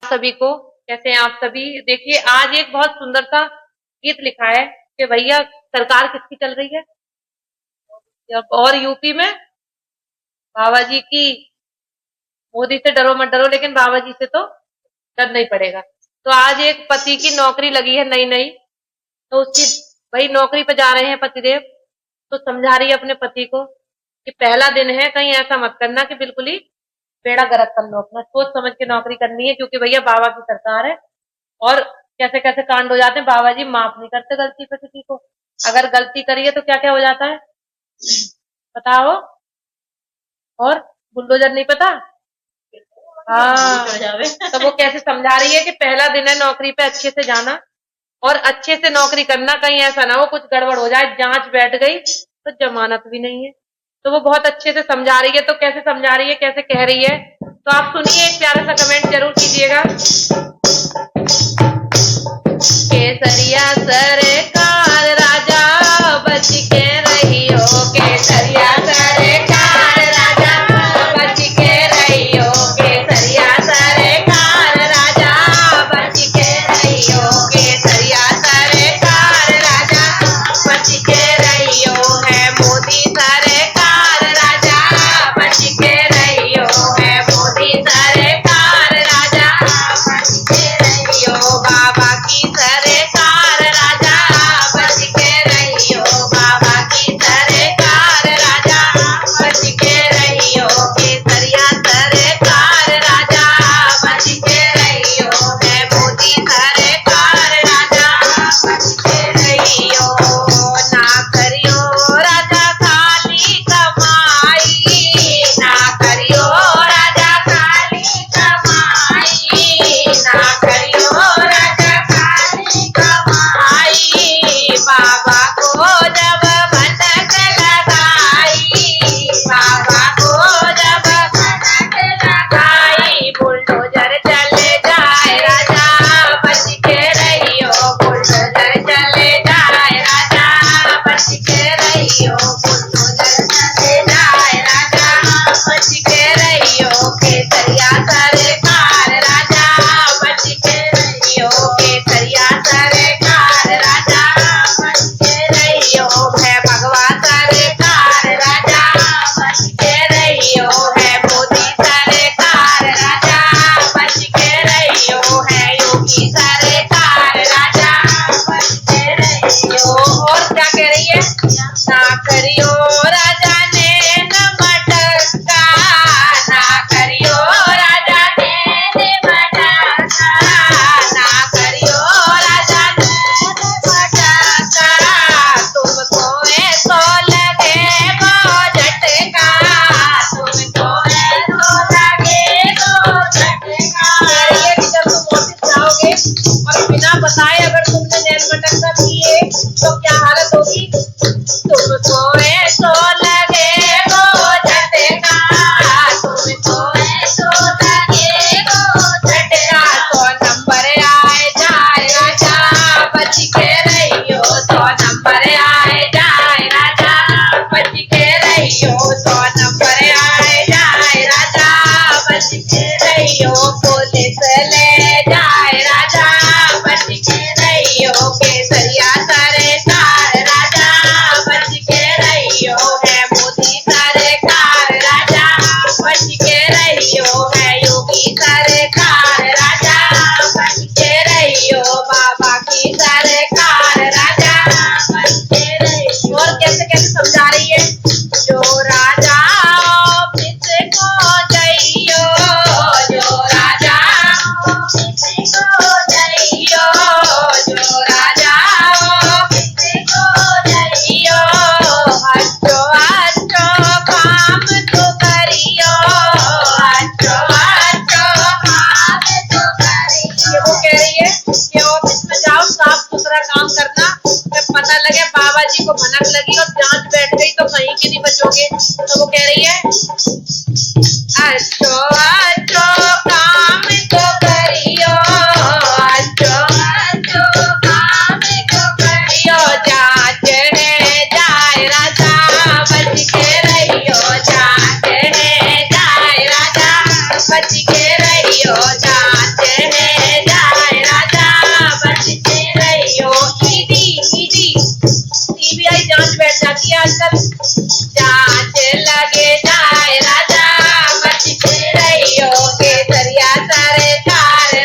सभी को, कैसे हैं आप सभी। देखिए आज एक बहुत सुंदर सा गीत लिखा है कि भैया सरकार किसकी चल रही है, और यूपी में बाबा जी की। मोदी से डरो मत डरो, लेकिन बाबा जी से तो डरना ही पड़ेगा। तो आज एक पति की नौकरी लगी है नई नई, तो उसकी भाई नौकरी पे जा रहे हैं पतिदेव, तो समझा रही है अपने पति को कि पहला दिन है, कहीं ऐसा मत करना कि बिल्कुल ही बेड़ा गर्क कर लो अपना, सोच समझ के नौकरी करनी है, क्योंकि भैया बाबा की सरकार है। और कैसे कैसे कांड हो जाते हैं, बाबा जी माफ नहीं करते गलती पे किसी को। अगर गलती करिए तो क्या क्या हो जाता है बताओ। और बुलडोजर नहीं पता, हाँ। तो वो कैसे समझा रही है कि पहला दिन है नौकरी पे, अच्छे से जाना और अच्छे से नौकरी करना, कहीं ऐसा ना हो कुछ गड़बड़ हो जाए, जांच बैठ गई तो जमानत भी नहीं है। तो वो बहुत अच्छे से समझा रही है। तो कैसे समझा रही है, कैसे कह रही है, तो आप सुनिए, एक प्यारा सा कमेंट जरूर कीजिएगा। केसरिया सरकार राजा बच के रही हो, केसरिया सरकार राजा बच के रही हो, केसरिया सरकार राजा बच के रही हो, केसरिया सरकार राजा बच के रही हो, है मोदी सरकार राजा बच के रही हो, है मोदी सरकार राजा बच के रही हो, बाबा की सरकार राजा बच के रही हो, बाबा की सरकार राजा बच के रही हो, केसरिया सरकार राजा बच के रही हो, है मोदी सरकार राजा बच के रही हो। ना करियो राजा खाली कमाई, ना करियो राजा खाली कमाई, ना करियो राजा खाली कमाई, बाबा को जब भटक लगाई, बाबा को जब भटक लगाई, बुलडोजर चले जाए राजा बच के रही हो, बुलडोजर चले जाए राजा बच के रही हो, बुलडोजर चले जाए राजा बच के रही हो, केसरिया सरकार राजा बच के रही हो, केसरिया सरकार राजा बच के रही हो, है भगवा सरकार राजा बच के रही हो, है मोदी सरकार राजा बच के रही हो, है योगी सरकार राजा बच के रही हो। और क्या कह रही है, ना करियो राजा ने न मटका, ना करियो राजा ने मटका, ना करियो राजा ने मटका, तुमको ऐसो लगे वो झटका, तुमको ऐसो लगे वो झटका। ये कि जब तुम ऑफिस जाओगे और बिना बताए अगर तुमने नैन मटका किए तो क्या हालत होगी। तुमको ऐसो लगे वो झटका, तुमको ऐसो लगे वो झटका, 100 नंबर आए जाए राजा बच के रही हो, 100 नंबर आए जाए राजा बच के रही हो, 100 नंबर आए जाए राजा बच के रही हो, पुलिस ले जाए राजा बच के रही हो, केसरिया सरकार राजा बच के रही हो, है मोदी सरकार राजा बच के रही हो, है योगी सरकार राजा बच के रही हो, बाबा की सरकार राजा बच के रही हो। और कैसे कैसे समझा रही है, जो राजा ऑफिस को जाइयो, जो राजा ऑफिस को जाइयो, जो राजा ऑफिस को जाइयो, अच्छो अच्छो काम तो करियो, अच्छो अच्छो काम तो करियो। वो कह रही है कि ऑफिस में जाओ, साफ सुथरा काम करना, फिर पता लगे बाबा जी को भनक लगी और जांच बैठ गई तो कहीं के नहीं बचोगे। तो वो कह रही है अच्छो अच्छो काम तो करियो, अच्छो अच्छो काम तो करियो, जांच है जाए राजा बच के रहियो, जांच है जाए राजा बच के रहियो, जांच है सरकार